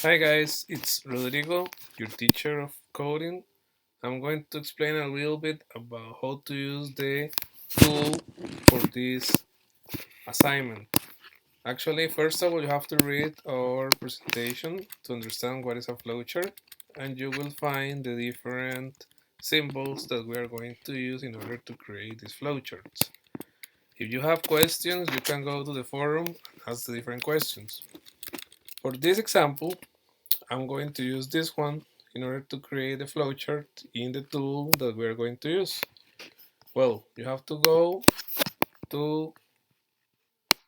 Hi guys, it's Rodrigo, your teacher of coding. I'm going to explain a little bit about how to use the tool for this assignment. Actually, first of all, you have to read our presentation to understand what is a flowchart, and you will find the different symbols that we are going to use in order to create these flowcharts. If you have questions, you can go to the forum and ask the different questions. For this example, I'm going to use this one in order to create a flowchart in the tool that we're going to use. Well, you have to go to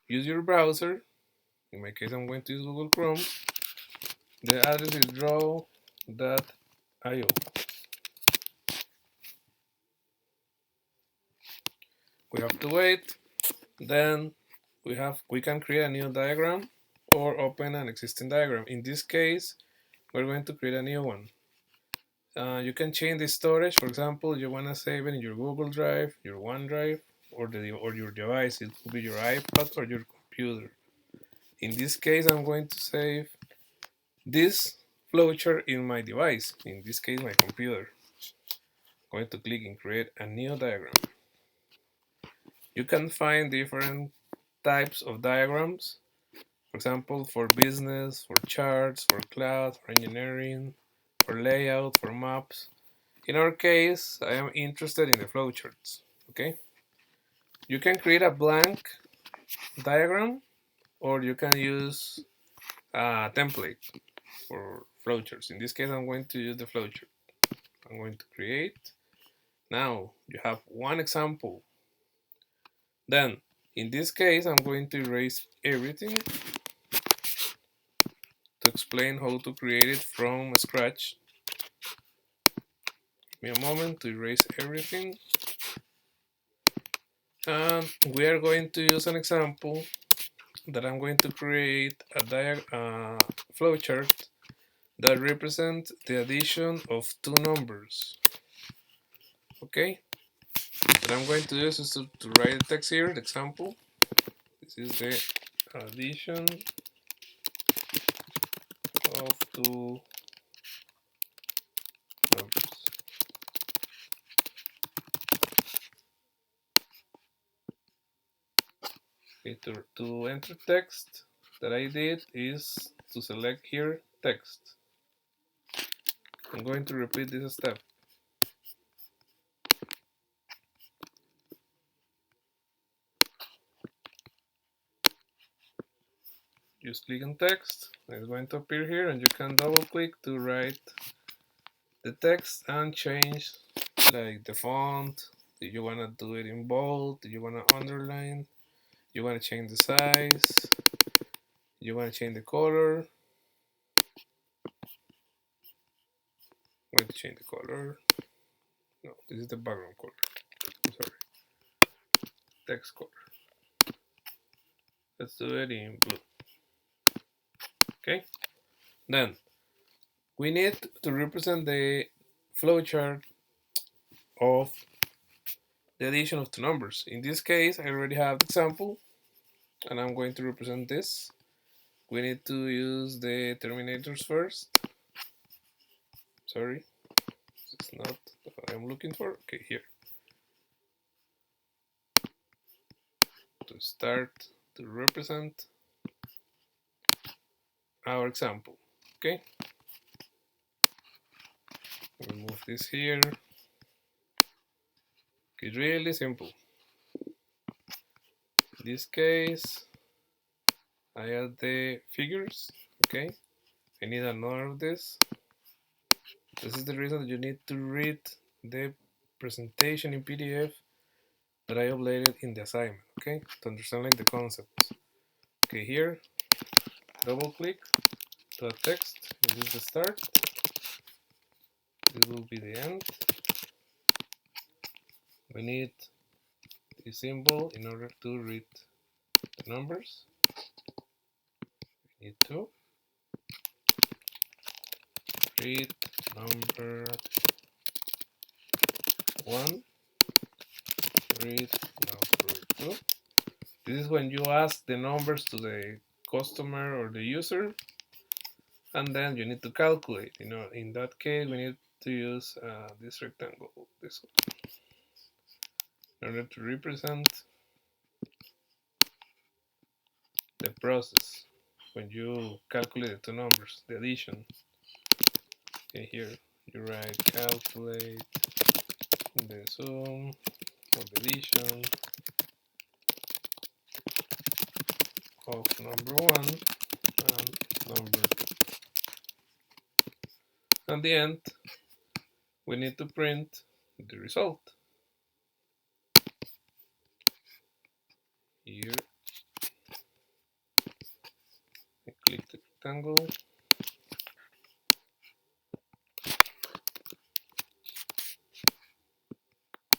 use your browser. In my case, I'm going to use Google Chrome. The address is draw.io. We have to wait. Then we can create a new diagram or open an existing diagram. In this case, we're going to create a new one. You can change the storage. For example, you want to save it in your Google Drive, your OneDrive, or your device. It could be your iPad or your computer. In this case, I'm going to save this flowchart in my device. In this case, my computer. I'm going to click and create a new diagram. You can find different types of diagrams. For example, for business, for charts, for cloud, for engineering, for layout, for maps. In our case, I am interested in the flowcharts. Okay, you can create a blank diagram, or you can use a template for flowcharts. In this case, I'm going to use the flowchart. I'm going to create. Now you have one example. Then, in this case, I'm going to erase everything to explain how to create it from scratch. Give me a moment to erase everything. And we are going to use an example that I'm going to create a flowchart that represents the addition of two numbers. Okay, what I'm going to do is to write the text here, the example. This is the addition of two numbers. Okay, to enter text, that I did is to select here text. I'm going to repeat this step. Just click on text, it's going to appear here, and you can double click to write the text and change like the font. Do you want to do it in bold? Do you want to underline? You want to change the size? You want to change the color? I'm going to change the color. No, this is the background color. I'm sorry. Text color. Let's do it in blue. Okay. Then we need to represent the flowchart of the addition of two numbers. In this case, I already have the example, and I'm going to represent this. We need to use the terminators first. Sorry, this is not what I'm looking for. Okay, here. To start to represent our example. Okay, remove this here. Okay, really simple. In this case, I add the figures. Okay, I need another of this. This is the reason that you need to read the presentation in PDF that I uploaded in the assignment. Okay, to understand like the concepts. Okay, here, double click to a text. This is the start. This will be the end. We need the symbol in order to read the numbers. We need to read number 1, read number 2. This is when you ask the numbers to the customer or the user. and then you need to calculate. In that case, we need to use this rectangle, this one, in order to represent the process when you calculate the two numbers, the addition. Okay, here you write calculate the sum of the addition of number 1 and number 2. At the end, we need to print the result. Here, I click the rectangle.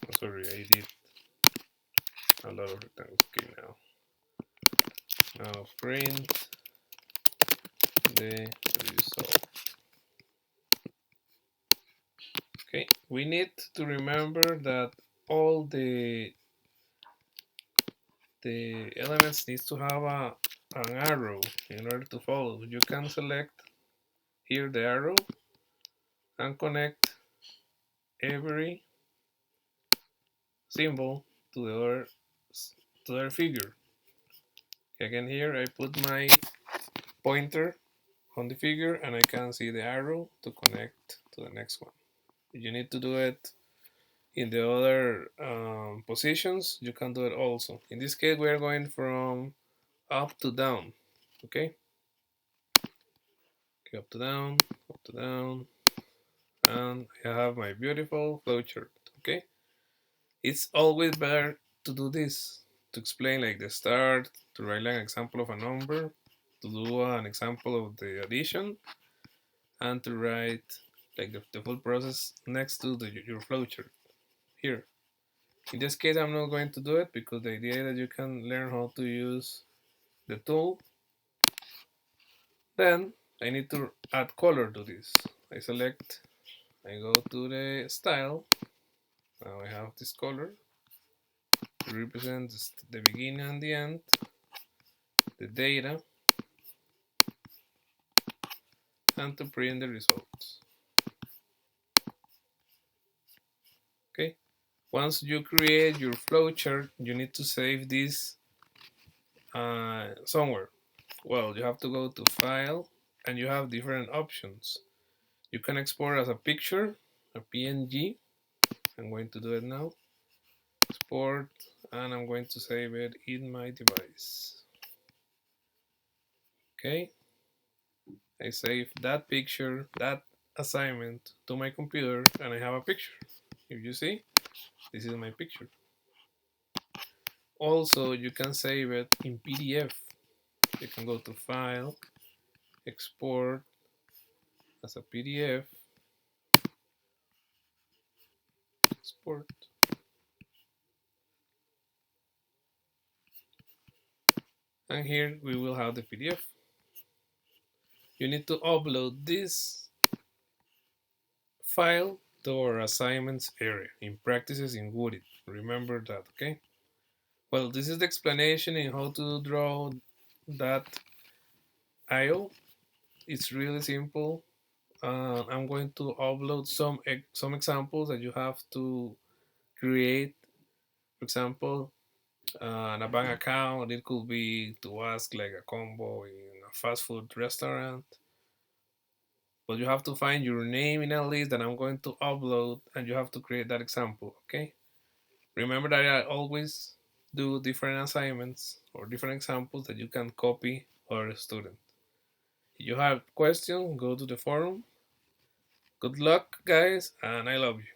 Oh, sorry, I did a lot of rectangles. Okay, now print the result. Okay, we need to remember that all the elements needs to have an arrow in order to follow. You can select here the arrow and connect every symbol to the other figure. Again, here I put my pointer on the figure and I can see the arrow to connect to the next one. If you need to do it in the other positions, you can do it also. In this case, we are going from up to down. Okay, up to down, and I have my beautiful flowchart. Okay, it's always better to do this, to explain like the start, to write like an example of a number, to do an example of the addition, and to write like the full process next to your flowchart here. In this case, I'm not going to do it because the idea is that you can learn how to use the tool. Then I need to add color to this. I go to the style. Now I have this color to represent the beginning and the end, the data, and to print the results. Okay. Once you create your flowchart, you need to save this somewhere. Well, you have to go to File, and you have different options. You can export as a picture, a PNG. I'm going to do it now. Export, and I'm going to save it in my device. Okay. I save that picture, that assignment to my computer, and I have a picture. If you see, this is my picture. Also, you can save it in PDF. You can go to File, Export as a PDF, Export. And here we will have the PDF. You need to upload this file to our assignments area in practices in Woodit. Remember that, okay? Well, this is the explanation in how to draw that IO. It's really simple. I'm going to upload some examples that you have to create. For example, a bank account. It could be to ask like a combo in a fast food restaurant. But you have to find your name in a list that I'm going to upload, and you have to create that example. Okay. Remember that I always do different assignments or different examples that you can copy or student. If you have questions, go to the forum. Good luck, guys, and I love you.